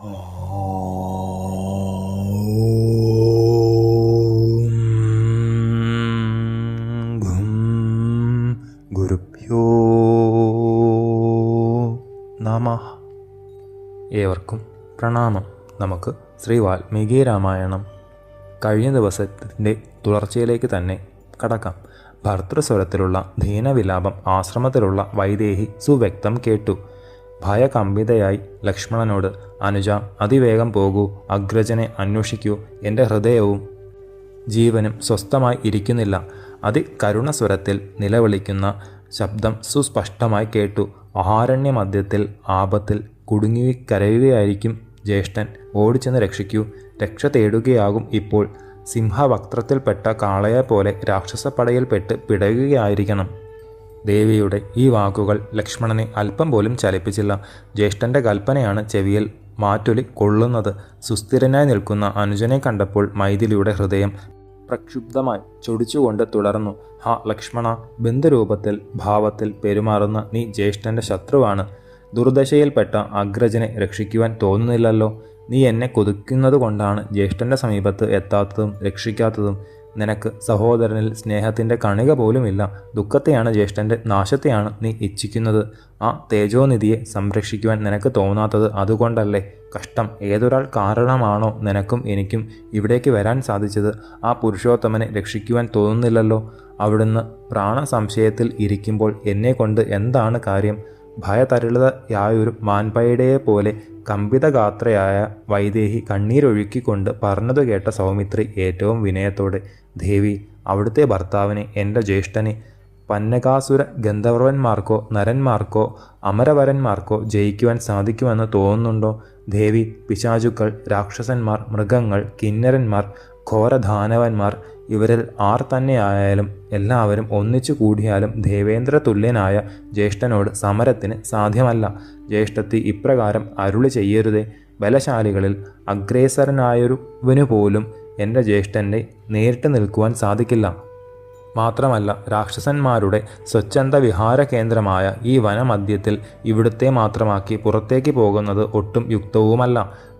ഗുരുഭ്യോ നമഃ. ഏവർക്കും പ്രണാമം. നമുക്ക് ശ്രീ വാൽമീകി രാമായണം കഴിഞ്ഞ ദിവസത്തിൻ്റെ തുടർച്ചയിലേക്ക് തന്നെ കടക്കാം. ഭർതൃസ്വരത്തിലുള്ള ദീനവിലാപം ആശ്രമത്തിലുള്ള വൈദേഹി സുവ്യക്തം കേട്ടു. ഭയകമ്പിതയായി ലക്ഷ്മണനോട്, അനുജ അതിവേഗം പോകൂ, അഗ്രജനെ അന്വേഷിക്കൂ, എൻ്റെ ഹൃദയവും ജീവനും സ്വസ്ഥമായി ഇരിക്കുന്നില്ല. അതികരുണസ്വരത്തിൽ നിലവിളിക്കുന്ന ശബ്ദം സുസ്പഷ്ടമായി കേട്ടു. ആഹാരണ്യമധ്യത്തിൽ ആപത്തിൽ കുടുങ്ങി കരയുകയായിരിക്കും ജ്യേഷ്ഠൻ, ഓടിച്ചെന്ന് രക്ഷിക്കൂ. രക്ഷ തേടുകയാകും ഇപ്പോൾ. സിംഹവക്ത്രത്തിൽപ്പെട്ട കാളയെപ്പോലെ രാക്ഷസപ്പടയിൽപ്പെട്ട് പിടയുകയായിരിക്കണം. ദേവിയുടെ ഈ വാക്കുകൾ ലക്ഷ്മണനെ അല്പം പോലും ചലിപ്പിച്ചില്ല. ജ്യേഷ്ഠൻ്റെ കൽപ്പനയാണ് ചെവിയിൽ മാറ്റൊലി കൊള്ളുന്നത്. സുസ്ഥിരനായി നിൽക്കുന്ന അനുജനെ കണ്ടപ്പോൾ മൈഥിലിയുടെ ഹൃദയം പ്രക്ഷുബ്ധമായി ചൊടിച്ചുകൊണ്ട് തുടർന്നു. ഹാ ലക്ഷ്മണ, ബന്ധുരൂപത്തിൽ ഭാവത്തിൽ പെരുമാറുന്ന നീ ജ്യേഷ്ഠൻ്റെ ശത്രുവാണ്. ദുർദശയിൽപ്പെട്ട അഗ്രജനെ രക്ഷിക്കുവാൻ തോന്നുന്നില്ലല്ലോ. നീ എന്നെ കൊതിക്കുന്നത് കൊണ്ടാണ് ജ്യേഷ്ഠൻ്റെ സമീപത്ത് എത്താത്തതും രക്ഷിക്കാത്തതും. നിനക്ക് സഹോദരനിൽ സ്നേഹത്തിൻ്റെ കണിക പോലുമില്ല. ദുഃഖത്തെയാണ് ജ്യേഷ്ഠൻ്റെ നാശത്തെയാണ് നീ ഇച്ഛിക്കുന്നത്. ആ തേജോനിധിയെ സംരക്ഷിക്കുവാൻ നിനക്ക് തോന്നാത്തത് അതുകൊണ്ടല്ലേ? കഷ്ടം. ഏതൊരാൾ കാരണമാണോ നിനക്കും എനിക്കും ഇവിടേക്ക് വരാൻ സാധിച്ചത്? ആ പുരുഷോത്തമനെ രക്ഷിക്കുവാൻ തോന്നുന്നില്ലല്ലോ. അവിടുന്ന് പ്രാണസംശയത്തിൽ ഇരിക്കുമ്പോൾ എന്നെക്കൊണ്ട് എന്താണ് കാര്യം? ഭയതരളിതയായൊരു മാൻപേടയെപ്പോലെ കമ്പിതഗാത്രയായ വൈദേഹി കണ്ണീരൊഴുക്കിക്കൊണ്ട് പറഞ്ഞതു കേട്ട സൗമിത്രി ഏറ്റവും വിനയത്തോടെ, ദേവി, അവിടുത്തെ ഭർത്താവിനെ, എൻ്റെ ജ്യേഷ്ഠനെ പന്നകാസുര ഗന്ധർവന്മാർക്കോ നരന്മാർക്കോ അമരവരന്മാർക്കോ ജയിക്കുവാൻ സാധിക്കുമെന്ന് തോന്നുന്നുണ്ടോ? ദേവി, പിശാചുക്കൾ, രാക്ഷസന്മാർ, മൃഗങ്ങൾ, കിന്നരന്മാർ, ഘോരധാനവന്മാർ, ഇവരിൽ ആർ തന്നെയായാലും എല്ലാവരും ഒന്നിച്ചു കൂടിയാലും ദേവേന്ദ്ര തുല്യനായ ജ്യേഷ്ഠനോട് സമരത്തിന് സാധ്യമല്ല. ജ്യേഷ്ഠത്തി ഇപ്രകാരം അരുളി ചെയ്യരുതേ. ബലശാലികളിൽ അഗ്രേസരനായൊരുവനു പോലും എൻ്റെ ജ്യേഷ്ഠൻ്റെ നേരിട്ട് നിൽക്കുവാൻ സാധിക്കില്ല. മാത്രമല്ല, രാക്ഷസന്മാരുടെ സ്വച്ഛന്ത വിഹാര കേന്ദ്രമായ ഈ വനമധ്യത്തിൽ ഇവിടുത്തെ മാത്രമാക്കി പുറത്തേക്ക് പോകുന്നത് ഒട്ടും യുക്തവുമല്ല.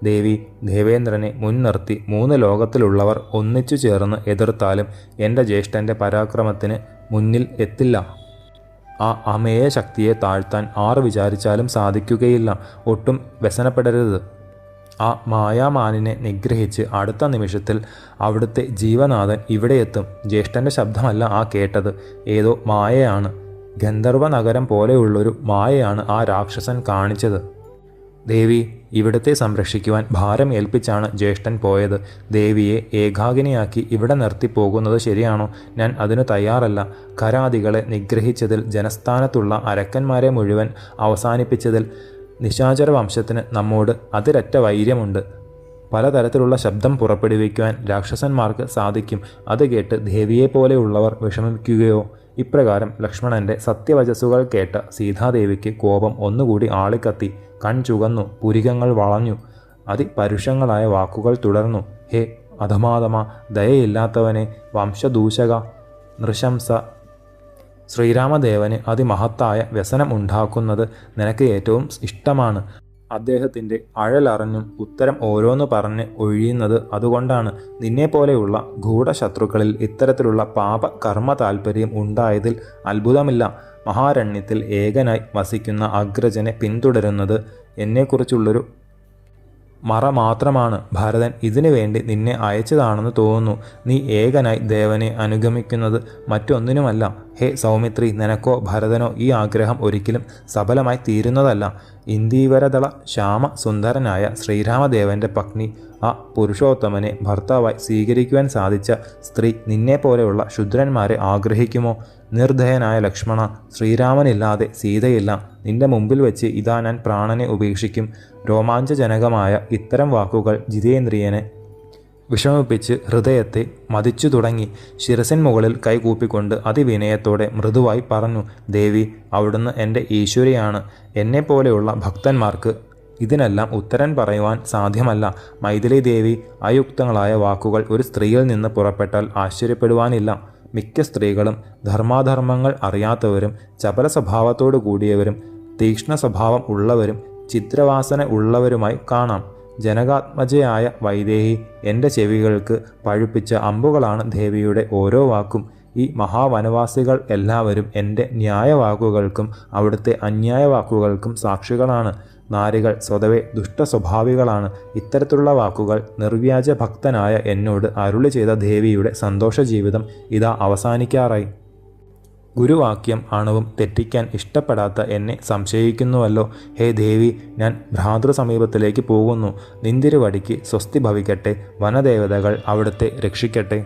ദേവി, ദേവേന്ദ്രനെ മുൻനിർത്തി 3 ലോകത്തിലുള്ളവർ ഒന്നിച്ചു ചേർന്ന് എതിർത്താലും എൻ്റെ ജ്യേഷ്ഠൻ്റെ പരാക്രമത്തിന് മുന്നിൽ എത്തില്ല. ആ അമേയ ശക്തിയെ താഴ്ത്താൻ ആർ വിചാരിച്ചാലും സാധിക്കുകയില്ല. ഒട്ടും വ്യസനപ്പെടരുത്. ആ മായാമാനിനെ നിഗ്രഹിച്ച് അടുത്ത നിമിഷത്തിൽ അവിടുത്തെ ജീവനാഥൻ ഇവിടെയെത്തും. ജ്യേഷ്ഠൻ്റെ ശബ്ദമല്ല ആ കേട്ടത്, ഏതോ മായയാണ്. ഗന്ധർവ നഗരം പോലെയുള്ളൊരു മായയാണ് ആ രാക്ഷസൻ കാണിച്ചത്. ദേവി, ഇവിടത്തെ സംരക്ഷിക്കുവാൻ ഭാരം ഏൽപ്പിച്ചാണ് ജ്യേഷ്ഠൻ പോയത്. ദേവിയെ ഏകാകിനിയാക്കി ഇവിടെ നിർത്തി പോകുന്നത് ശരിയാണോ? ഞാൻ അതിനു തയ്യാറല്ല. കരാദികളെ നിഗ്രഹിച്ചതിൽ, ജനസ്ഥാനത്തുള്ള അരക്കന്മാരെ മുഴുവൻ അവസാനിപ്പിച്ചതിൽ നിശാചര വംശത്തിന് നമ്മോട് അതിരറ്റ വൈര്യമുണ്ട്. പലതരത്തിലുള്ള ശബ്ദം പുറപ്പെടുവിക്കുവാൻ രാക്ഷസന്മാർക്ക് സാധിക്കും. അത് കേട്ട് ദേവിയെപ്പോലെയുള്ളവർ വിഷമിക്കുകയോ? ഇപ്രകാരം ലക്ഷ്മണൻ്റെ സത്യവചസ്സുകൾ കേട്ട സീതാദേവിക്ക് കോപം ഒന്നുകൂടി ആളിക്കത്തി. കൺചുകന്നു, പുരികങ്ങൾ വളഞ്ഞു. അതിപരുഷങ്ങളായ വാക്കുകൾ തുടർന്നു. ഹേ അധമാധമ, ദയയില്ലാത്തവനെ, വംശദൂഷക, നൃശംസ, ശ്രീരാമദേവന് അതിമഹത്തായ വ്യസനം ഉണ്ടാക്കുന്നത് നിനക്ക് ഏറ്റവും ഇഷ്ടമാണ്. അദ്ദേഹത്തിൻ്റെ അഴലറിഞ്ഞും ഉത്തരം ഓരോന്ന് പറഞ്ഞ് ഒഴിയുന്നത് അതുകൊണ്ടാണ്. നിന്നെപ്പോലെയുള്ള ഗൂഢശത്രുക്കളിൽ ഇത്തരത്തിലുള്ള പാപ കർമ്മ താൽപ്പര്യം ഉണ്ടായതിൽ അത്ഭുതമില്ല. മഹാരണ്യത്തിൽ ഏകനായി വസിക്കുന്ന അഗ്രജനെ പിന്തുടരുന്നത് എന്നെക്കുറിച്ചുള്ളൊരു മറ മാത്രമാണ്. ഭരതൻ ഇതിനു വേണ്ടി നിന്നെ അയച്ചതാണെന്ന് തോന്നുന്നു. നീ ഏകനായി ദേവനെ അനുഗമിക്കുന്നത് മറ്റൊന്നിനുമല്ല. ഹേ സൗമിത്രി, നിനക്കോ ഭരതനോ ഈ ആഗ്രഹം ഒരിക്കലും സഫലമായി തീരുന്നതല്ല. ഇന്ദീവരദള ശ്യാമ സുന്ദരനായ ശ്രീരാമദേവൻ്റെ പത്നി, ആ പുരുഷോത്തമനെ ഭർത്താവായി സ്വീകരിക്കുവാൻ സാധിച്ച സ്ത്രീ നിന്നെപ്പോലെയുള്ള ശുദ്രന്മാരെ ആഗ്രഹിക്കുമോ? നിർദയനായ ലക്ഷ്മണ, ശ്രീരാമനില്ലാതെ സീതയില്ല. നിന്റെ മുമ്പിൽ വെച്ച് ഇതാ ഞാൻ പ്രാണനെ ഉപേക്ഷിക്കും. രോമാഞ്ചജനകമായ ഇത്തരം വാക്കുകൾ ജിതേന്ദ്രിയനെ വിഷമിപ്പിച്ച് ഹൃദയത്തെ മതിച്ചു തുടങ്ങി. ശിരസിൻ മുകളിൽ കൈകൂപ്പിക്കൊണ്ട് അതിവിനയത്തോടെ മൃദുവായി പറഞ്ഞു, ദേവി, അവിടുന്ന് എൻ്റെ ഈശ്വരിയാണ്. എന്നെപ്പോലെയുള്ള ഭക്തന്മാർക്ക് ഇതിനെല്ലാം ഉത്തരം പറയുവാൻ സാധ്യമല്ല. മൈഥിലി ദേവി, അയുക്തങ്ങളായ വാക്കുകൾ ഒരു സ്ത്രീയിൽ നിന്ന് പുറപ്പെട്ടാൽ ആശ്ചര്യപ്പെടുവാനില്ല. മിക്ക സ്ത്രീകളും ധർമാധർമ്മങ്ങൾ അറിയാത്തവരും ചപല സ്വഭാവത്തോടു കൂടിയവരും തീക്ഷ്ണ സ്വഭാവം ഉള്ളവരും ചിത്രവാസന ഉള്ളവരുമായി കാണാം. ജനകാത്മജയായ വൈദേഹി എൻ്റെ ചെവികൾക്ക് പഴുപ്പിച്ച അമ്പുകളാണ് ദേവിയുടെ ഓരോ വാക്കും. ഈ മഹാവനവാസികൾ എല്ലാവരും എൻ്റെ ന്യായവാക്കുകൾക്കും അവിടുത്തെ അന്യായ വാക്കുകൾക്കും സാക്ഷികളാണ്. നാരികൾ സ്വതവേ ദുഷ്ടസ്വഭാവികളാണ്. ഇത്തരത്തിലുള്ള വാക്കുകൾ നിർവ്യാജ ഭക്തനായ എന്നോട് അരുളി ചെയ്ത ദേവിയുടെ സന്തോഷ ജീവിതം ഇതാ അവസാനിക്കാറായി. ഗുരുവാക്യം അണുവും തെറ്റിക്കാൻ ഇഷ്ടപ്പെടാത്ത എന്നെ സംശയിക്കുന്നുവല്ലോ. ഹേ ദേവി, ഞാൻ ഭ്രാതൃസമീപത്തിലേക്ക് പോകുന്നു. നിന്തിരുവടിക്ക് സ്വസ്തി ഭവിക്കട്ടെ. വനദേവതകൾ അവിടുത്തെ രക്ഷിക്കട്ടെ.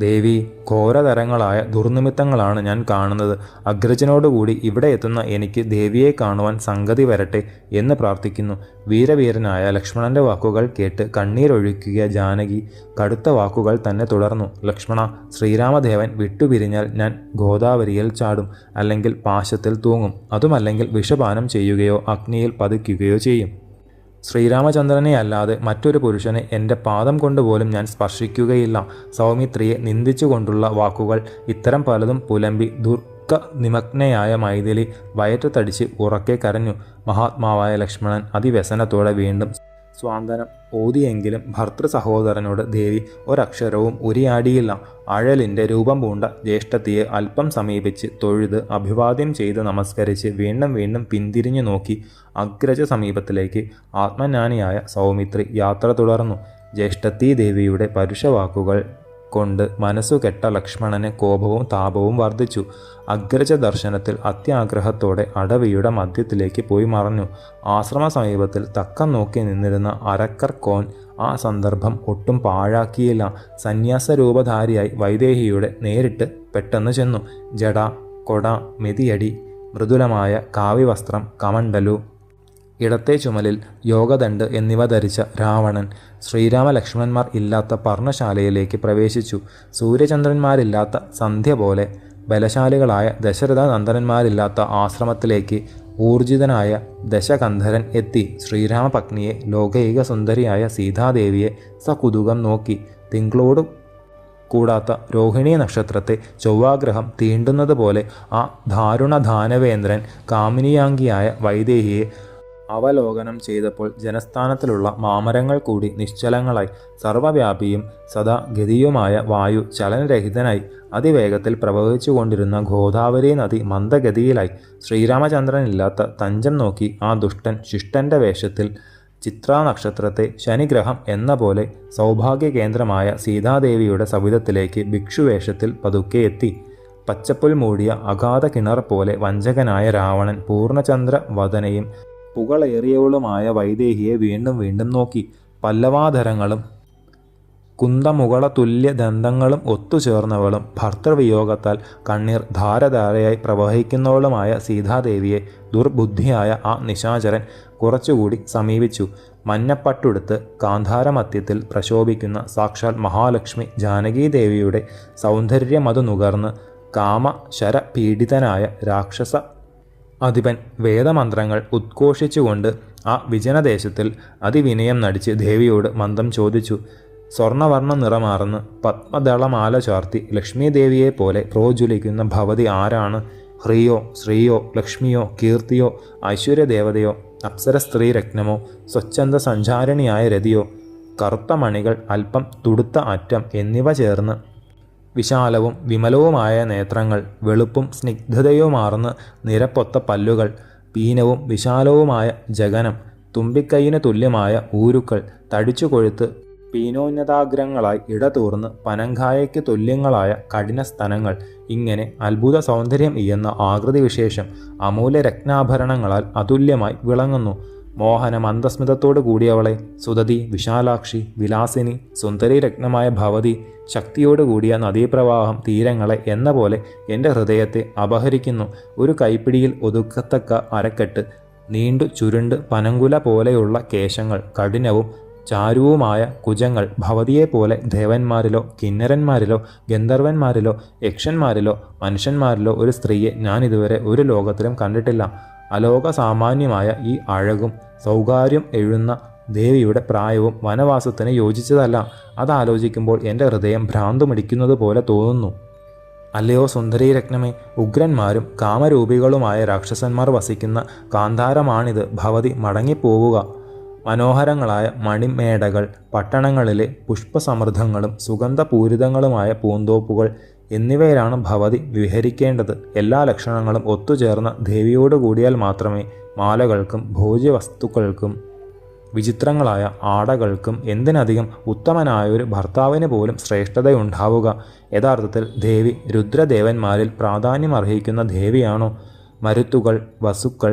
ദേവി, ഘോരതരങ്ങളായ ദുർനിമിത്തങ്ങളാണ് ഞാൻ കാണുന്നത്. അഗ്രജനോടുകൂടി ഇവിടെ എത്തുന്ന എനിക്ക് ദേവിയെ കാണുവാൻ സംഗതി വരട്ടെ എന്ന് പ്രാർത്ഥിക്കുന്നു. വീരവീരനായ ലക്ഷ്മണന്റെ വാക്കുകൾ കേട്ട് കണ്ണീരൊഴുക്കിയ ജാനകി കടുത്ത വാക്കുകൾ തന്നെ തുടർന്നു. ലക്ഷ്മണ, ശ്രീരാമദേവൻ വിട്ടുപിരിഞ്ഞാൽ ഞാൻ ഗോദാവരിയിൽ ചാടും, അല്ലെങ്കിൽ പാശത്തിൽ തൂങ്ങും. അതുമല്ലെങ്കിൽ വിഷപാനം ചെയ്യുകയോ അഗ്നിയിൽ പതിക്കുകയോ ചെയ്യും. ശ്രീരാമചന്ദ്രനെ അല്ലാതെ മറ്റൊരു പുരുഷനെ എൻ്റെ പാദം കൊണ്ടുപോലും ഞാൻ സ്പർശിക്കുകയില്ല. സൗമിത്രിയെ നിന്ദിച്ചുകൊണ്ടുള്ള വാക്കുകൾ ഇത്തരം പലതും പുലമ്പി നിമഗ്നയായ മൈഥിലി വയറ്റത്തടിച്ച് ഉറക്കെ കരഞ്ഞു. മഹാത്മാവായ ലക്ഷ്മണൻ അതിവ്യസനത്തോടെ വീണ്ടും സ്വാന്തനം ഓതിയെങ്കിലും ഭർത്തൃ സഹോദരനോട് ദേവി ഒരക്ഷരവും ഉരിയാടിയില്ല. അഴലിൻ്റെ രൂപം പൂണ്ട ജ്യേഷ്ഠത്തിയെ അല്പം സമീപിച്ച് തൊഴുത് അഭിവാദ്യം ചെയ്ത് നമസ്കരിച്ച് വീണ്ടും വീണ്ടും പിന്തിരിഞ്ഞു നോക്കി അഗ്രജ സമീപത്തിലേക്ക് ആത്മജ്ഞാനിയായ സൗമിത്രി യാത്ര തുടർന്നു. ജ്യേഷ്ഠത്തി ദേവിയുടെ പരുഷവാക്കുകൾ കൊണ്ട് മനസ്സുകെട്ട ലക്ഷ്മണന് കോപവും താപവും വർദ്ധിച്ചു. അഗ്രജ ദർശനത്തിൽ അത്യാഗ്രഹത്തോടെ അടവിയുടെ മധ്യത്തിലേക്ക് പോയി മറഞ്ഞു. ആശ്രമ സമീപത്തിൽ തക്കം നോക്കി നിന്നിരുന്ന അരക്കർ കോൻ ആ സന്ദർഭം ഒട്ടും പാഴാക്കിയില്ല. സന്യാസരൂപധാരിയായി വൈദേഹിയുടെ നേരിട്ട് പെട്ടെന്ന് ചെന്നു. ജട, കൊട, മെതിയടി, മൃദുലമായ കാവ്യവസ്ത്രം, കമണ്ടലു, ഇടത്തെ ചുമലിൽ യോഗദണ്ഡ് എന്നിവ ധരിച്ച രാവണൻ ശ്രീരാമലക്ഷ്മണന്മാർ ഇല്ലാത്ത പർണശാലയിലേക്ക് പ്രവേശിച്ചു. സൂര്യചന്ദ്രന്മാരില്ലാത്ത സന്ധ്യ പോലെ ബലശാലികളായ ദശരഥ നന്ദനന്മാരില്ലാത്ത ആശ്രമത്തിലേക്ക് ഊർജിതനായ ദശകന്ധരൻ എത്തി. ശ്രീരാമപത്നിയെ ലോകൈക സുന്ദരിയായ സീതാദേവിയെ സകുതുകം നോക്കി. തിങ്കളോട് കൂടാത്ത രോഹിണി നക്ഷത്രത്തെ ചൊവ്വാഗ്രഹം തീണ്ടുന്നത് പോലെ ആ ദാരുണ ദാനവേന്ദ്രൻ കാമിനിയാംഗിയായ വൈദേഹിയെ അവലോകനം ചെയ്തപ്പോൾ ജനസ്ഥാനത്തിലുള്ള മാമരങ്ങൾ കൂടി നിശ്ചലങ്ങളായി. സർവവ്യാപിയും സദാ ഗതിയുമായ വായു ചലനരഹിതനായി. അതിവേഗത്തിൽ പ്രവഹിച്ചുകൊണ്ടിരുന്ന ഗോദാവരി നദി മന്ദഗതിയിലായി. ശ്രീരാമചന്ദ്രനില്ലാത്ത തഞ്ചം നോക്കി ആ ദുഷ്ടൻ ശിഷ്ടന്റെ വേഷത്തിൽ ചിത്രാ നക്ഷത്രത്തെ ശനിഗ്രഹം എന്ന പോലെ സൗഭാഗ്യകേന്ദ്രമായ സീതാദേവിയുടെ സവിധത്തിലേക്ക് ഭിക്ഷുവേഷത്തിൽ പതുക്കെ എത്തി. പച്ചപ്പുൽ മൂടിയ അഗാധ കിണർ പോലെ വഞ്ചകനായ രാവണൻ പൂർണ്ണചന്ദ്ര വദനയും പുകളേറിയവളുമായ വൈദേഹിയെ വീണ്ടും വീണ്ടും നോക്കി. പല്ലവാധരങ്ങളും കുന്തമുകള തുല്യ ദന്തങ്ങളും ഒത്തുചേർന്നവളും ഭർത്തൃവിയോഗത്താൽ കണ്ണീർ ധാരധാരയായി പ്രവഹിക്കുന്നവളുമായ സീതാദേവിയെ ദുർബുദ്ധിയായ ആ നിശാചരൻ കുറച്ചുകൂടി സമീപിച്ചു. മഞ്ഞപ്പട്ടുടുത്ത് കാന്ധാരമധ്യത്തിൽ പ്രശോഭിക്കുന്ന സാക്ഷാൽ മഹാലക്ഷ്മി ജാനകീദേവിയുടെ സൗന്ദര്യമതു നുകർന്ന് കാമശരപീഡിതനായ രാക്ഷസ അധിപൻ വേദമന്ത്രങ്ങൾ ഉദ്ഘോഷിച്ചുകൊണ്ട് ആ വിജനദേശത്തിൽ അതിവിനയം നടിച്ച് ദേവിയോട് മന്ദം ചോദിച്ചു. സ്വർണവർണ്ണ നിറമാർന്ന് പത്മദളമാല ചാർത്തി ലക്ഷ്മീദേവിയെപ്പോലെ പ്രോജ്വലിക്കുന്ന ഭവതി ആരാണ്? ഹ്രീയോ, ശ്രീയോ, ലക്ഷ്മിയോ, കീർത്തിയോ, ഐശ്വര്യദേവതയോ, അപ്സര സ്ത്രീരത്നമോ, സ്വച്ഛന്ദ സഞ്ചാരിണിയായ രതിയോ? കറുത്ത മണികൾ, അല്പം തുടുത്ത അറ്റം എന്നിവ ചേർന്ന് വിശാലവും വിമലവുമായ നേത്രങ്ങൾ, വെളുപ്പും സ്നിഗ്ധതയുമാർന്ന് നിരപ്പൊത്ത പല്ലുകൾ, പീനവും വിശാലവുമായ ജഗനം, തുമ്പിക്കൈയിന് തുല്യമായ ഊരുക്കൾ, തടിച്ചു കൊഴുത്ത് പീനോന്നതാഗ്രങ്ങളായി ഇടതൂർന്ന് പനങ്കായയ്ക്ക് തുല്യങ്ങളായ കഠിനസ്തനങ്ങൾ, ഇങ്ങനെ അത്ഭുത സൗന്ദര്യം ഇയെന്ന ആകൃതി വിശേഷം അമൂല്യ രത്നാഭരണങ്ങളാൽ അതുല്യമായി വിളങ്ങുന്നു. മോഹന മന്ദസ്മിതത്തോടു കൂടിയവളെ സുതതി, വിശാലാക്ഷി, വിലാസിനി, സുന്ദരി രത്നമായ ഭവതി, ശക്തിയോടുകൂടിയ നദീപ്രവാഹം തീരങ്ങളെ എന്ന പോലെ എൻ്റെ ഹൃദയത്തെ അപഹരിക്കുന്നു. ഒരു കൈപ്പിടിയിൽ ഒതുക്കത്തക്ക അരക്കെട്ട്, നീണ്ടു ചുരുണ്ട് പനങ്കുല പോലെയുള്ള കേശങ്ങൾ, കഠിനവും ചാരുവുമായ കുജങ്ങൾ, ഭവതിയെപ്പോലെ ദേവന്മാരിലോ കിന്നരന്മാരിലോ ഗന്ധർവന്മാരിലോ യക്ഷന്മാരിലോ മനുഷ്യന്മാരിലോ ഒരു സ്ത്രീയെ ഞാൻ ഇതുവരെ ഒരു ലോകത്തിലും കണ്ടിട്ടില്ല. അലോക സാമാന്യമായ ഈ അഴകും സൗകാര്യം എഴുന്ന ദേവിയുടെ പ്രായവും വനവാസത്തിന് യോജിച്ചതല്ല. അതാലോചിക്കുമ്പോൾ എൻ്റെ ഹൃദയം ഭ്രാന്തുമിടിക്കുന്നത് പോലെ തോന്നുന്നു. അല്ലയോ സുന്ദരീരത്നമേ, ഉഗ്രന്മാരും കാമരൂപികളുമായ രാക്ഷസന്മാർ വസിക്കുന്ന കാന്താരമാണിത്. ഭവതി മടങ്ങിപ്പോവുക. മനോഹരങ്ങളായ മണിമേടകൾ, പട്ടണങ്ങളിലെ പുഷ്പസമൃദ്ധങ്ങളും സുഗന്ധപൂരിതങ്ങളുമായ പൂന്തോപ്പുകൾ എന്നിവയിലാണ് ഭവതി വിഹരിക്കേണ്ടത്. എല്ലാ ലക്ഷണങ്ങളും ഒത്തുചേർന്ന ദേവിയോട് കൂടിയാൽ മാത്രമേ മാലകൾക്കും ഭോജ്യവസ്തുക്കൾക്കും വിചിത്രങ്ങളായ ആടകൾക്കും എന്തിനധികം ഉത്തമനായൊരു ഭർത്താവിന് പോലും ശ്രേഷ്ഠതയുണ്ടാവുക. യഥാർത്ഥത്തിൽ ദേവി രുദ്രദേവന്മാരിൽ പ്രാധാന്യമർഹിക്കുന്ന ദേവിയാണോ? മരുത്തുകൾ, വസുക്കൾ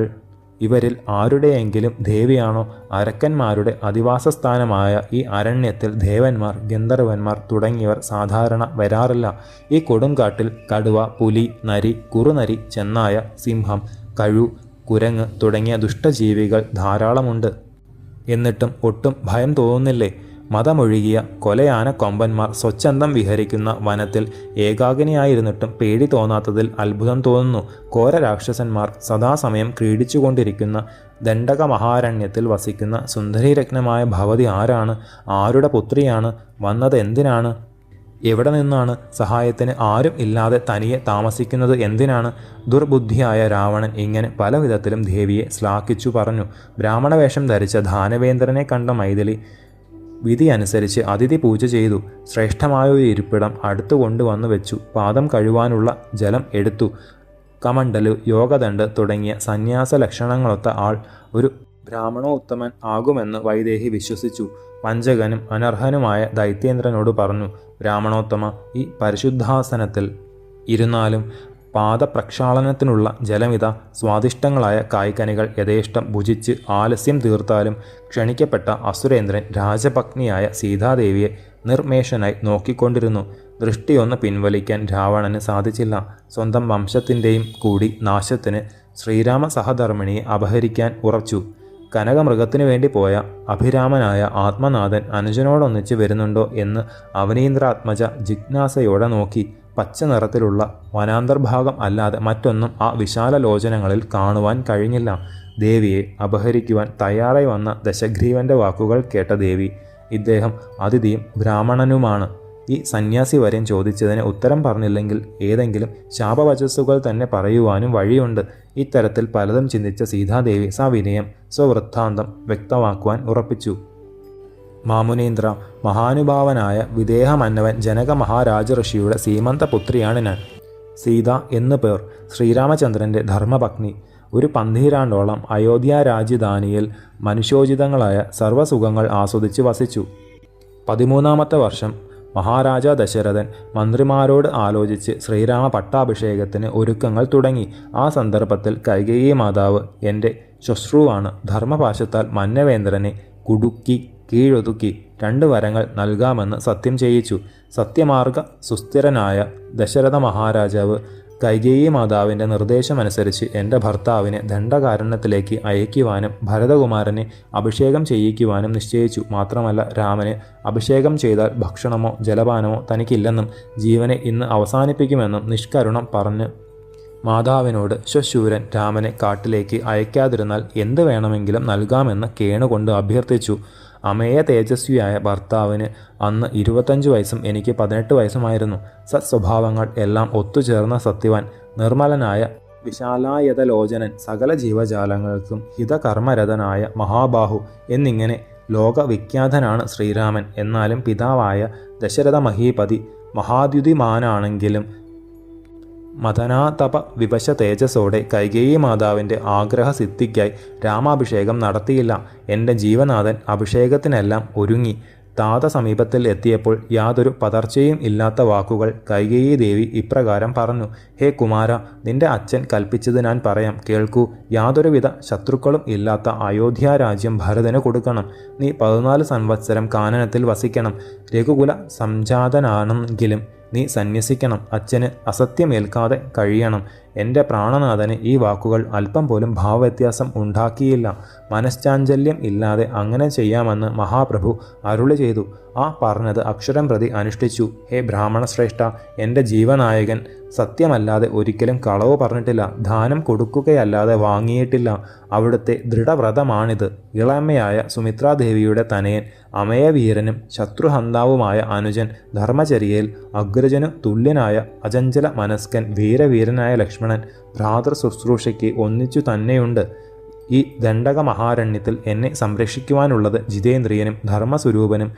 ഇവരിൽ ആരുടെയെങ്കിലും ദേവിയാണോ? അരക്കന്മാരുടെ അധിവാസസ്ഥാനമായ ഈ അരണ്യത്തിൽ ദേവന്മാർ, ഗന്ധർവന്മാർ തുടങ്ങിയവർ സാധാരണ വരാറില്ല. ഈ കൊടുങ്കാട്ടിൽ കടുവ, പുലി, നരി, കുറുനരി, ചെന്നായ, സിംഹം, കഴു, കുരങ്ങ് തുടങ്ങിയ ദുഷ്ടജീവികൾ ധാരാളമുണ്ട്. എന്നിട്ടും ഒട്ടും ഭയം തോന്നുന്നില്ലേ? മതമൊഴുകിയ കൊലയാന കൊമ്പന്മാർ സ്വച്ഛന്തം വിഹരിക്കുന്ന വനത്തിൽ ഏകാഗ്നിയായിരുന്നിട്ടും പേടി തോന്നാത്തതിൽ അത്ഭുതം തോന്നുന്നു. ഘോര രാക്ഷസന്മാർ സദാസമയം ക്രീഡിച്ചുകൊണ്ടിരിക്കുന്ന ദണ്ഡക മഹാരണ്യത്തിൽ വസിക്കുന്ന സുന്ദരീരത്നമായ ഭവതി ആരാണ്? ആരുടെ പുത്രിയാണ്? വന്നത് എന്തിനാണ്? എവിടെ നിന്നാണ്? സഹായത്തിന് ആരും ഇല്ലാതെ തനിയെ താമസിക്കുന്നത് എന്തിനാണ്? ദുർബുദ്ധിയായ രാവണൻ ഇങ്ങനെ പല വിധത്തിലും ദേവിയെ ശ്ലാഘിച്ചു പറഞ്ഞു. ബ്രാഹ്മണവേഷം ധരിച്ച ധാനവേന്ദ്രനെ കണ്ട മൈഥിലി വിധി അനുസരിച്ച് അതിഥി പൂജ ചെയ്തു. ശ്രേഷ്ഠമായൊരു ഇരിപ്പിടം അടുത്തു കൊണ്ടുവന്നു വെച്ചു. പാദം കഴുവാനുള്ള ജലം എടുത്തു. കമണ്ഡലു, യോഗദണ്ഡ് തുടങ്ങിയ സന്യാസ ലക്ഷണങ്ങളൊത്ത ആൾ ഒരു ബ്രാഹ്മണോത്തമൻ ആകുമെന്ന് വൈദേഹി വിശ്വസിച്ചു. പഞ്ചകനും അനർഹനുമായ ദൈത്യേന്ദ്രനോട് പറഞ്ഞു, ബ്രാഹ്മണോത്തമ, ഈ പരിശുദ്ധാസനത്തിൽ ഇരുന്നാലും പാദപ്രക്ഷാളനത്തിനുള്ള ജലമിത. സ്വാദിഷ്ടങ്ങളായ കായ്ക്കനികൾ യഥേഷ്ടം ഭുജിച്ച് ആലസ്യം തീർത്താലും ക്ഷണിക്കപ്പെട്ട അസുരേന്ദ്രൻ രാജപത്നിയായ സീതാദേവിയെ നിർമേഷനായി നോക്കിക്കൊണ്ടിരുന്നു. ദൃഷ്ടിയൊന്ന് പിൻവലിക്കാൻ രാവണന് സാധിച്ചില്ല. സ്വന്തം വംശത്തിൻ്റെയും കൂടി നാശത്തിന് ശ്രീരാമ സഹധർമ്മിണിയെ അപഹരിക്കാൻ ഉറച്ചു. കനകമൃഗത്തിനു വേണ്ടി പോയ അഭിരാമനായ ആത്മനാഥൻ അനുജനോടൊന്നിച്ച് വരുന്നുണ്ടോ എന്ന് അവനീന്ദ്രാത്മജ ജിജ്ഞാസയോടെ നോക്കി. പച്ച നിറത്തിലുള്ള വനാന്തർഭാഗം അല്ലാതെ മറ്റൊന്നും ആ വിശാല ലോചനങ്ങളിൽ കാണുവാൻ കഴിഞ്ഞില്ല. ദേവിയെ അപഹരിക്കുവാൻ തയ്യാറായി വന്ന ദശഗ്രീവൻ്റെ വാക്കുകൾ കേട്ട ദേവി, ഇദ്ദേഹം അതിഥിയും ബ്രാഹ്മണനുമാണ്. ഈ സന്യാസി വരെയും ചോദിച്ചതിന് ഉത്തരം പറഞ്ഞില്ലെങ്കിൽ ഏതെങ്കിലും ശാപവചസ്സുകൾ തന്നെ പറയുവാനും വഴിയുണ്ട്. ഇത്തരത്തിൽ പലതും ചിന്തിച്ച സീതാദേവി സവിനയം സ്വവൃത്താന്തം വ്യക്തമാക്കുവാൻ ഉറപ്പിച്ചു. മാമുനീന്ദ്ര, മഹാനുഭാവനായ വിദേഹമന്നവൻ ജനക മഹാരാജ ഋഷിയുടെ സീമന്തപുത്രിയാണ് ഞാൻ. സീത എന്നു പേർ. ശ്രീരാമചന്ദ്രൻ്റെ ധർമ്മപത്നി. ഒരു പന്തീരാണ്ടോളം അയോധ്യ രാജധാനിയിൽ മനുഷ്യോചിതങ്ങളായ സർവ്വസുഖങ്ങൾ ആസ്വദിച്ച് വസിച്ചു. 13-ാമത്തെ വർഷം മഹാരാജ ദശരഥൻ മന്ത്രിമാരോട് ആലോചിച്ച് ശ്രീരാമ പട്ടാഭിഷേകത്തിന് ഒരുക്കങ്ങൾ തുടങ്ങി. ആ സന്ദർഭത്തിൽ കൈകേയി മാതാവ് എൻ്റെ ശ്വശ്രുവാണ്. ധർമ്മപാശത്താൽ മന്നവേന്ദ്രനെ കുടുക്കി കീഴൊതുക്കി 2 വരങ്ങൾ നൽകാമെന്ന് സത്യം ചെയ്യിച്ചു. സത്യമാർഗ സുസ്ഥിരനായ ദശരഥ മഹാരാജാവ് കൈകേയി മാതാവിൻ്റെ നിർദ്ദേശമനുസരിച്ച് എൻ്റെ ഭർത്താവിനെ ദണ്ഡകാരണ്യത്തിലേക്ക് അയക്കുവാനും ഭരതകുമാരനെ അഭിഷേകം ചെയ്യിക്കുവാനും നിശ്ചയിച്ചു. മാത്രമല്ല, രാമന് അഭിഷേകം ചെയ്താൽ ഭക്ഷണമോ ജലപാനമോ തനിക്കില്ലെന്നും ജീവനെ ഇന്ന് അവസാനിപ്പിക്കുമെന്നും നിഷ്കരുണം പറഞ്ഞ് മാതാവിനോട് ശ്വശൂരൻ രാമനെ കാട്ടിലേക്ക് അയക്കാതിരുന്നാൽ എന്ത് വേണമെങ്കിലും നൽകാമെന്ന് കേണുകൊണ്ട് അഭ്യർത്ഥിച്ചു. അമേയ തേജസ്വിയായ ഭർത്താവിന് അന്ന് 25 വയസ്സും എനിക്ക് 18 വയസ്സുമായിരുന്നു. സത്സ്വഭാവങ്ങൾ എല്ലാം ഒത്തുചേർന്ന സത്യവാൻ, നിർമ്മലനായ വിശാലായതലോചനൻ, സകല ജീവജാലങ്ങൾക്കും ഹിതകർമ്മരതനായ മഹാബാഹു എന്നിങ്ങനെ ലോകവിഖ്യാതനാണ് ശ്രീരാമൻ. എന്നാലും പിതാവായ ദശരഥ മഹീപതി മഹാദ്യുതിമാനാണെങ്കിലും മദനാതപ വിവശ തേജസ്സോടെ കൈകേയി മാതാവിൻ്റെ ആഗ്രഹസിദ്ധിക്കായി രാമാഭിഷേകം നടത്തിയില്ല. എൻ്റെ ജീവനാഥൻ അഭിഷേകത്തിനെല്ലാം ഒരുങ്ങി. താത സമീപത്തിൽ എത്തിയപ്പോൾ യാതൊരു പതർച്ചയും ഇല്ലാത്ത വാക്കുകൾ കൈകേയി ദേവി ഇപ്രകാരം പറഞ്ഞു. ഹേ കുമാര, നിന്റെ അച്ഛൻ കൽപ്പിച്ചത് ഞാൻ പറയാം, കേൾക്കൂ. യാതൊരുവിധ ശത്രുക്കളും ഇല്ലാത്ത അയോധ്യ രാജ്യം ഭരതന് കൊടുക്കണം. നീ 14 സംവത്സരം കാനനത്തിൽ വസിക്കണം. രഘുകുല സംജാതനാണെങ്കിലും നീ സന്യസിക്കണം. അച്ഛന് അസത്യമേൽക്കാതെ കഴിയണം. എൻ്റെ പ്രാണനാഥന് ഈ വാക്കുകൾ അല്പം പോലും ഭാവവ്യത്യാസം ഉണ്ടാക്കിയില്ല. മനശ്ചാഞ്ചല്യം ഇല്ലാതെ അങ്ങനെ ചെയ്യാമെന്ന് മഹാപ്രഭു അരുളി ചെയ്തു. ആ പറഞ്ഞത് അക്ഷരം പ്രതി അനുഷ്ഠിച്ചു. ഹേ ബ്രാഹ്മണ ശ്രേഷ്ഠ, എൻ്റെ ജീവനായകൻ സത്യമല്ലാതെ ഒരിക്കലും കളവ് പറഞ്ഞിട്ടില്ല. ദാനം കൊടുക്കുകയല്ലാതെ വാങ്ങിയിട്ടില്ല. അവിടുത്തെ ദൃഢവ്രതമാണിത്. ഇളമയായ സുമിത്രാദേവിയുടെ തനയൻ അമയവീരനും ശത്രുഹന്താവുമായ അനുജൻ, ധർമ്മചര്യയിൽ അഗ്രജനു തുല്യനായ അചഞ്ചല മനസ്കൻ വീരവീരനായ ലക്ഷ്മണൻ ഭ്രാതൃ ശുശ്രൂഷയ്ക്ക് ഒന്നിച്ചു തന്നെയുണ്ട്. ഈ ദണ്ഡക മഹാരണ്യത്തിൽ എന്നെ സംരക്ഷിക്കുവാനുള്ളത് ജിതേന്ദ്രിയനും ധർമ്മസ്വരൂപനും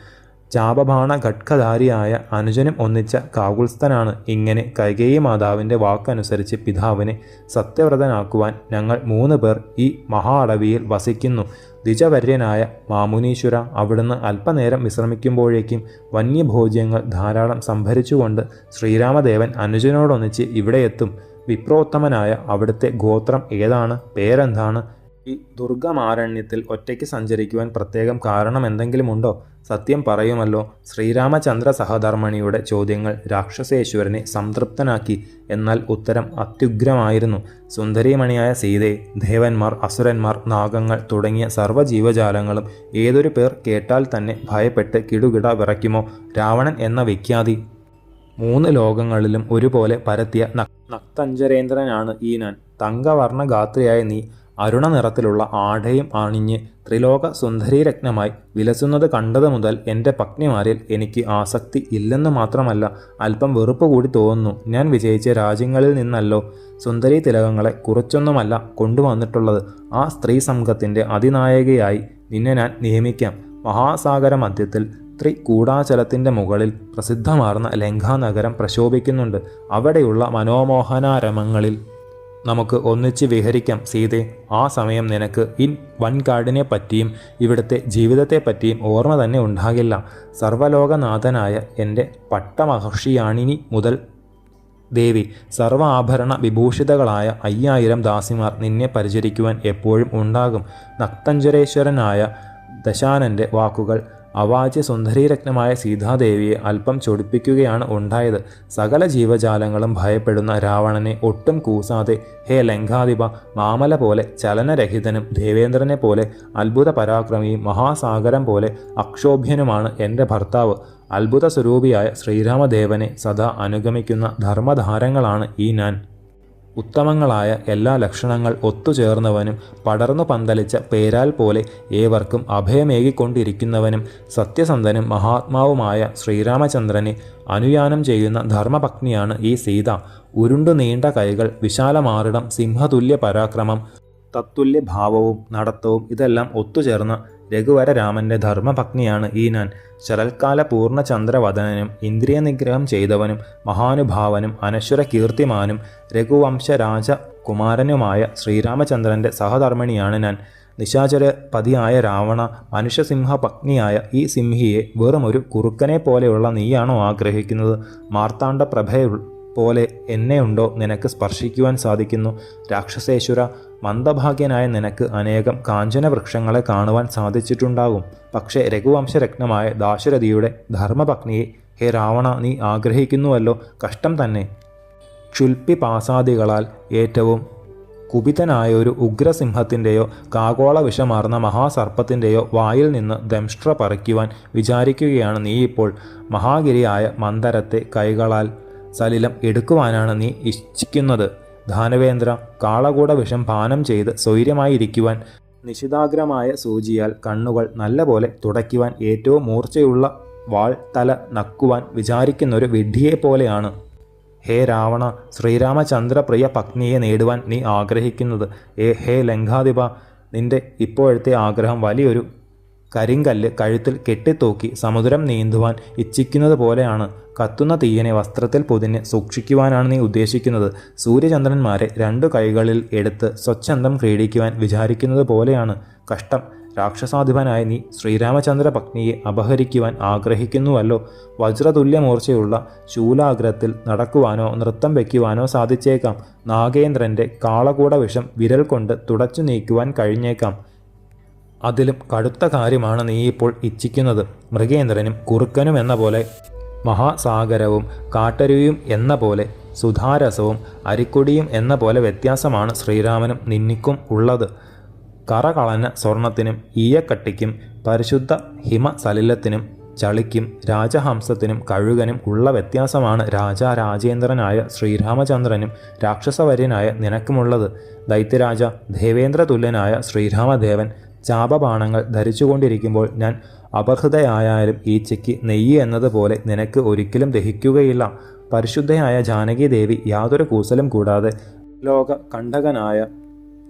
ചാപബാണ ഘട്കധാരിയായ അനുജനും ഒന്നിച്ച കാകുൽസ്ഥനാണ്. ഇങ്ങനെ കൈകേയി മാതാവിൻ്റെ വാക്കനുസരിച്ച് പിതാവിനെ സത്യവ്രതനാക്കുവാൻ ഞങ്ങൾ 3 പേർ ഈ മഹാ അടവിയിൽ വസിക്കുന്നു. ദ്വിജവര്യനായ മാമുനീശ്വര, അവിടുന്ന് അല്പനേരം വിശ്രമിക്കുമ്പോഴേക്കും വന്യഭോജ്യങ്ങൾ ധാരാളം സംഭരിച്ചുകൊണ്ട് ശ്രീരാമദേവൻ അനുജനോടൊന്നിച്ച് ഇവിടെ എത്തും. വിപ്രോത്തമനായ അവിടുത്തെ ഗോത്രം ഏതാണ്? പേരെന്താണ്? ഈ ദുർഗമാരണ്യത്തിൽ ഒറ്റയ്ക്ക് സഞ്ചരിക്കുവാൻ പ്രത്യേകം കാരണം എന്തെങ്കിലുമുണ്ടോ? സത്യം പറയുമല്ലോ. ശ്രീരാമചന്ദ്ര സഹധർമ്മിണിയുടെ ചോദ്യങ്ങൾ രാക്ഷസേശ്വരനെ സംതൃപ്തനാക്കി. എന്നാൽ ഉത്തരം അത്യുഗ്രമായിരുന്നു. സുന്ദരീമണിയായ സീതയെ ദേവന്മാർ, അസുരന്മാർ, നാഗങ്ങൾ തുടങ്ങിയ സർവ്വജീവജാലങ്ങളും ഏതൊരു പേർ കേട്ടാൽ തന്നെ ഭയപ്പെട്ട് കിടുകിട വിറയ്ക്കുമോ? രാവണൻ എന്ന വിഖ്യാതി 3 ലോകങ്ങളിലും ഒരുപോലെ പരത്തിയ നക്തഞ്ചരേന്ദ്രനാണ് ഈ ഞാൻ. തങ്കവർണ്ണഗാത്രിയായ നീ അരുണ നിറത്തിലുള്ള ആടയും അണിഞ്ഞ് ത്രിലോക സുന്ദരീരത്നമായി വിലസുന്നത് കണ്ടത് മുതൽ എൻ്റെ പത്നിമാരിൽ എനിക്ക് ആസക്തി ഇല്ലെന്ന് മാത്രമല്ല, അല്പം വെറുപ്പ് കൂടി തോന്നുന്നു. ഞാൻ വിജയിച്ച രാജ്യങ്ങളിൽ നിന്നല്ലോ സുന്ദരീ തിലകങ്ങളെ കുറച്ചൊന്നുമല്ല കൊണ്ടുവന്നിട്ടുള്ളത്. ആ സ്ത്രീ സംഘത്തിൻ്റെ അതിനായികയായി നിന്നെ ഞാൻ നിയമിക്കാം. മഹാസാഗര മധ്യത്തിൽ ത്രികൂടാചലത്തിൻ്റെ മുകളിൽ പ്രസിദ്ധമാർന്ന ലങ്കാനഗരം പ്രശോഭിക്കുന്നുണ്ട്. അവിടെയുള്ള മനോമോഹനാരമങ്ങളിൽ നമുക്ക് ഒന്നിച്ച് വിഹരിക്കാം സീതേ. ആ സമയം നിനക്ക് ഈ വൻകാടിനെ പറ്റിയും ഇവിടുത്തെ ജീവിതത്തെപ്പറ്റിയും ഓർമ്മ തന്നെ ഉണ്ടാകില്ല. സർവലോകനാഥനായ എൻ്റെ പട്ടമഹർഷിയാണിനി മുതൽ ദേവി, സർവ ആഭരണ വിഭൂഷിതകളായ 5000 ദാസിമാർ നിന്നെ പരിചരിക്കുവാൻ എപ്പോഴും ഉണ്ടാകും. നക്തഞ്ചരേശ്വരനായ ദശാനൻ്റെ വാക്കുകൾ അവാച്യ സുന്ദരീരത്നമായ സീതാദേവിയെ അല്പം ചൊടിപ്പിക്കുകയാണ് ഉണ്ടായത്. സകല ജീവജാലങ്ങളും ഭയപ്പെടുന്ന രാവണനെ ഒട്ടും കൂസാതെ, ഹേ ലങ്കാധിപ, മാമല പോലെ ചലനരഹിതനും ദേവേന്ദ്രനെ പോലെ അത്ഭുത പരാക്രമിയും മഹാസാഗരം പോലെ അക്ഷോഭ്യനുമാണ് എൻ്റെ ഭർത്താവ്. അത്ഭുത സ്വരൂപിയായ ശ്രീരാമദേവനെ സദാ അനുഗമിക്കുന്ന ധർമ്മധാരങ്ങളാണ് ഈ ഞാൻ. ഉത്തമങ്ങളായ എല്ലാ ലക്ഷണങ്ങൾ ഒത്തുചേർന്നവനും പടർന്നു പന്തലിച്ച പേരാൽ പോലെ ഏവർക്കും അഭയമേകിക്കൊണ്ടിരിക്കുന്നവനും സത്യസന്ധനും മഹാത്മാവുമായ ശ്രീരാമചന്ദ്രനെ അനുയാനം ചെയ്യുന്ന ധർമ്മപത്നിയാണ് ഈ സീത. ഉരുണ്ടു നീണ്ട കൈകൾ, വിശാലമാറിടം, സിംഹതുല്യ പരാക്രമം, തത്തുല്യ ഭാവവും നടത്തവും ഇതെല്ലാം ഒത്തുചേർന്ന രഘുവരരാമൻ്റെ ധർമ്മപത്നിയാണ് ഈ ഞാൻ. ശരൽക്കാല പൂർണ്ണചന്ദ്രവദനനും ഇന്ദ്രിയ നിഗ്രഹം ചെയ്തവനും മഹാനുഭാവനും അനശ്വര കീർത്തിമാനും രഘുവംശരാജകുമാരനുമായ ശ്രീരാമചന്ദ്രൻ്റെ സഹധർമ്മിണിയാണ് ഞാൻ. നിശാചരപതിയായ രാവണ, മനുഷ്യസിംഹ പത്നിയായ ഈ സിംഹിയെ വെറുമൊരു കുറുക്കനെ പോലെയുള്ള നീയാണോ ആഗ്രഹിക്കുന്നത്? മാർത്താണ്ഡ പോലെ എന്നെയുണ്ടോ നിനക്ക് സ്പർശിക്കുവാൻ സാധിക്കുന്നു? രാക്ഷസേശ്വര, മന്ദഭാഗ്യനായ നിനക്ക് അനേകം കാഞ്ചന വൃക്ഷങ്ങളെ കാണുവാൻ സാധിച്ചിട്ടുണ്ടാകും. പക്ഷേ രഘുവംശരത്നമായ ദാശരഥിയുടെ ധർമ്മപത്നിയെ ഹേ രാവണ നീ ആഗ്രഹിക്കുന്നുവല്ലോ. കഷ്ടം തന്നെ. ക്ഷുൽപ്പിപാസാദികളാൽ ഏറ്റവും കുപിതനായൊരു ഉഗ്രസിംഹത്തിൻ്റെയോ കാകോള വിഷമാർന്ന മഹാസർപ്പത്തിൻ്റെയോ വായിൽ നിന്ന് ദംഷ്ട്ര പറിക്കുവാൻ വിചാരിക്കുകയാണ് നീ ഇപ്പോൾ. മഹാഗിരിയായ മന്ദരത്തെ കൈകളാൽ സലിലം എടുക്കുവാനാണ് നീ ഇച്ഛിക്കുന്നത്. ധാനവേന്ദ്ര, കാളകൂട വിഷം പാനം ചെയ്ത് സ്വൈര്യമായിരിക്കുവാൻ നിശിതാഗ്രമായ സൂചിയാൽ കണ്ണുകൾ നല്ലപോലെ തുടയ്ക്കുവാൻ ഏറ്റവും മൂർച്ചയുള്ള വാൾ തല നക്കുവാൻ വിചാരിക്കുന്നൊരു വിഡ്ഢിയെപ്പോലെയാണ് ഹേ രാവണ ശ്രീരാമചന്ദ്രപ്രിയ പത്നിയെ നേടുവാൻ നീ ആഗ്രഹിക്കുന്നത്. ഹേ ലങ്കാധിപ, നിന്റെ ഇപ്പോഴത്തെ ആഗ്രഹം വലിയൊരു കരിങ്കല്ല് കഴുത്തിൽ കെട്ടിത്തൂക്കി സമുദ്രം നീന്തുവാൻ ഇച്ഛിക്കുന്നത് പോലെയാണ്. കത്തുന്ന തീയനെ വസ്ത്രത്തിൽ പൊതിഞ്ഞ് സൂക്ഷിക്കുവാനാണ് നീ ഉദ്ദേശിക്കുന്നത്. സൂര്യചന്ദ്രന്മാരെ 2 കൈകളിൽ എടുത്ത് സ്വച്ഛന്തം ക്രീഡിക്കുവാൻ വിചാരിക്കുന്നത് പോലെയാണ്. കഷ്ടം. രാക്ഷസാധിപനായ നീ ശ്രീരാമചന്ദ്ര പത്നിയെ അപഹരിക്കുവാൻ ആഗ്രഹിക്കുന്നുവല്ലോ. വജ്രതുല്യമൂർച്ചയുള്ള ശൂലാഗ്രത്തിൽ നടക്കുവാനോ നൃത്തം വയ്ക്കുവാനോ സാധിച്ചേക്കാം. നാഗേന്ദ്രൻ്റെ കാളകൂട വിഷം വിരൽ കൊണ്ട് തുടച്ചു നീക്കുവാൻ കഴിഞ്ഞേക്കാം. അതിലും കടുത്ത കാര്യമാണ് നീ ഇപ്പോൾ ഇച്ഛിക്കുന്നത്. മൃഗേന്ദ്രനും കുറുക്കനും എന്ന പോലെ, മഹാസാഗരവും കാട്ടരുവിയും എന്ന പോലെ, സുധാരസവും അരിക്കൊടിയും എന്ന പോലെ വ്യത്യാസമാണ് ശ്രീരാമനും നിന്നിക്കും ഉള്ളത്. കറകളഞ്ഞ സ്വർണത്തിനും ഈയക്കട്ടിക്കും പരിശുദ്ധ ഹിമസലിലത്തിനും ചളിക്കും രാജഹംസത്തിനും കഴുകനും ഉള്ള വ്യത്യാസമാണ് രാജേന്ദ്രനായ ശ്രീരാമചന്ദ്രനും രാക്ഷസവര്യനായ നിനക്കുമുള്ളത്. ദൈത്യരാജ, ദേവേന്ദ്രതുല്യനായ ശ്രീരാമദേവൻ ചാപബാണങ്ങൾ ധരിച്ചുകൊണ്ടിരിക്കുമ്പോൾ ഞാൻ അപഹൃതയായാലും ഈച്ചയ്ക്ക് നെയ്യ് എന്നതുപോലെ നിനക്ക് ഒരിക്കലും ദഹിക്കുകയില്ല. പരിശുദ്ധയായ ജാനകി ദേവി യാതൊരു കൂസലും കൂടാതെ ലോക കണ്ടകനായ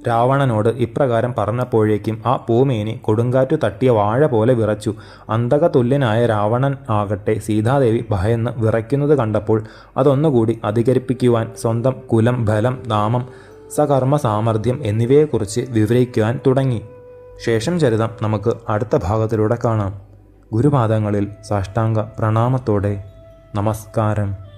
രാവണനോട് ഇപ്രകാരം പറഞ്ഞപ്പോഴേക്കും ആ പൂമേനി കൊടുങ്കാറ്റു തട്ടിയ വാഴ പോലെ വിറച്ചു. അന്തകതുല്യനായ രാവണൻ ആകട്ടെ സീതാദേവി ഭയന്ന് വിറയ്ക്കുന്നത് കണ്ടപ്പോൾ അതൊന്നുകൂടി അധികരിപ്പിക്കുവാൻ സ്വന്തം കുലം, ബലം, നാമം, സകർമ്മ സാമർഥ്യം എന്നിവയെക്കുറിച്ച് വിവരിക്കുവാൻ തുടങ്ങി. ശേഷം ചരിതം നമുക്ക് അടുത്ത ഭാഗത്തിലൂടെ കാണാം. ഗുരുപാദങ്ങളിൽ സാഷ്ടാംഗ പ്രണാമത്തോടെ നമസ്കാരം.